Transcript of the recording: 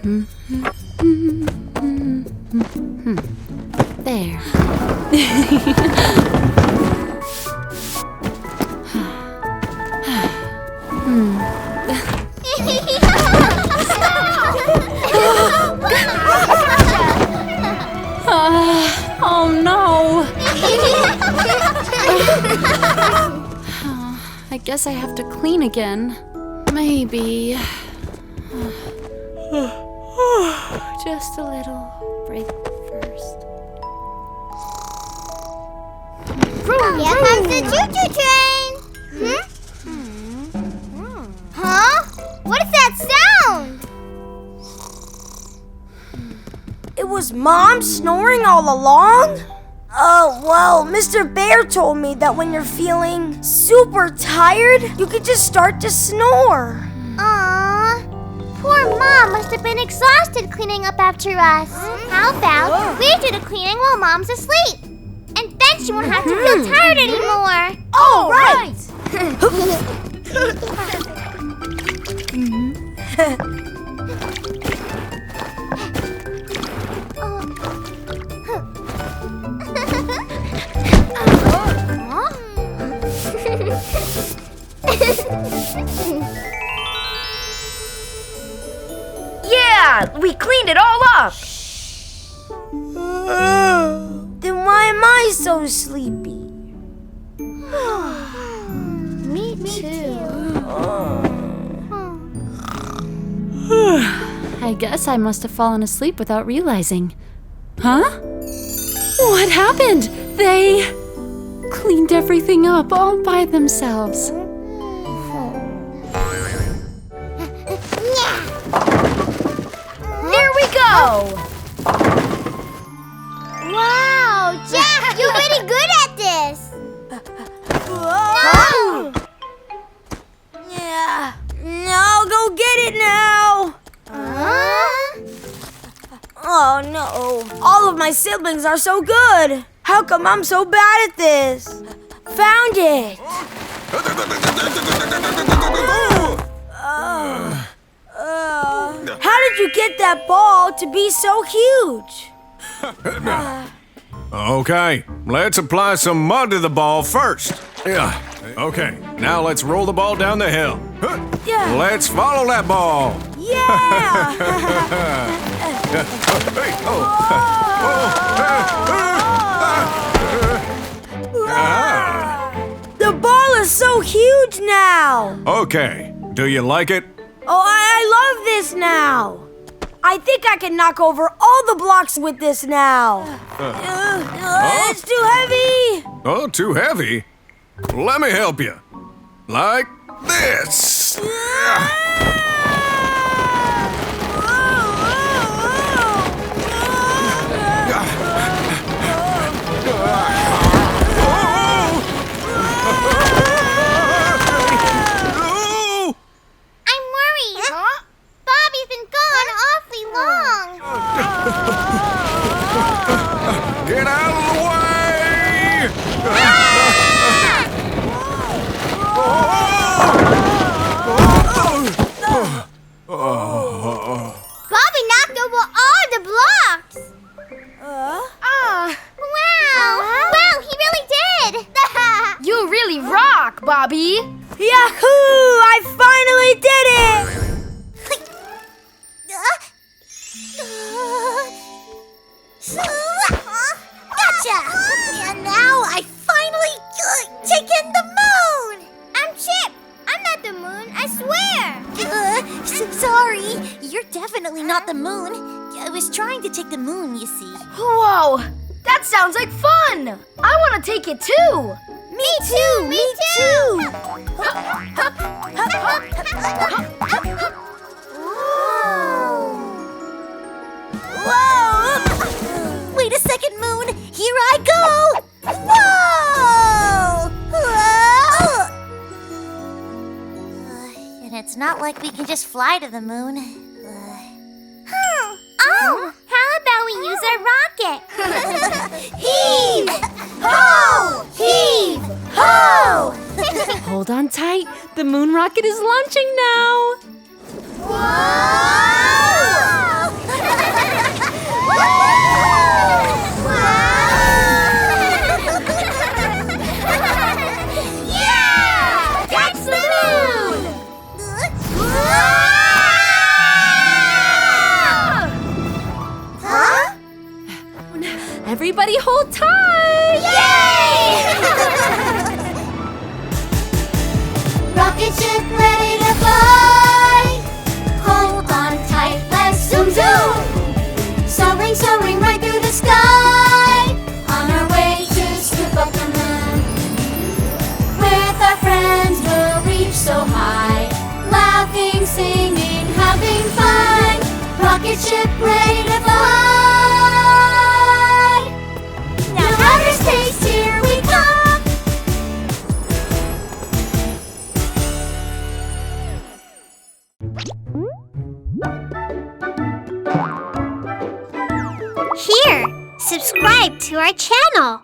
There. Oh no! I guess I have to clean again. Maybe. Just a little break first. Here comes the choo-choo train! Huh? What is that sound? It was Mom snoring all along? Well, Mr. Bear told me that when you're feeling super tired, you could just start to snore. Aww. Poor Mom must have been exhausted cleaning up after us. How about we do the cleaning while Mom's asleep? And then she won't have to feel tired anymore. Oh, right! Yeah, we cleaned it all up. Then why am I so sleepy? Me too. I guess I must have fallen asleep without realizing. Huh? What happened? They cleaned everything up all by themselves. There we go. Wow, Jack, you're really good at this. Whoa! Yeah. No, go get it now. Oh no. All of my siblings are so good. How come I'm so bad at this? Found it. How did you get that ball to be so huge? Okay, let's apply some mud to the ball first. Yeah, okay. Now let's roll the ball down the hill. Yeah. Let's follow that ball. Yeah. The ball is so huge now. Okay, do you like it? Oh, I love this now. I think I can knock over all the blocks with this now. It's too heavy. Oh, too heavy? Let me help you. Like this. I'm worried. Bobby's been gone awfully long. Get out of the way! Bobby knocked over all the blocks. Wow. Wow, he really did. You really rock, Bobby. Yahoo! I finally did it! Gotcha! And now I finally taken the moon! I'm Chip! I'm not the moon, I swear! Sorry, you're definitely not the moon. I was trying to take the moon, you see. Whoa, that sounds like fun. I want to take it too. Me too! Me too! Whoa! Wait a second, Moon. Here I go. Whoa! And it's not like we can just fly to the moon. Oh, how about we use our rocket? Heave! Ho! Heave! Ho! Hold on tight. The moon rocket is launching now. Whoa! Everybody hold tight! Yay! Rocket ship ready to fly. Hold on tight, let's zoom zoom. Soaring, soaring right through the sky. On our way to scoop up the moon. With our friends we'll reach so high. Laughing, singing, having fun. Rocket ship ready to fly. Now outer space, here we come. Here, subscribe to our channel.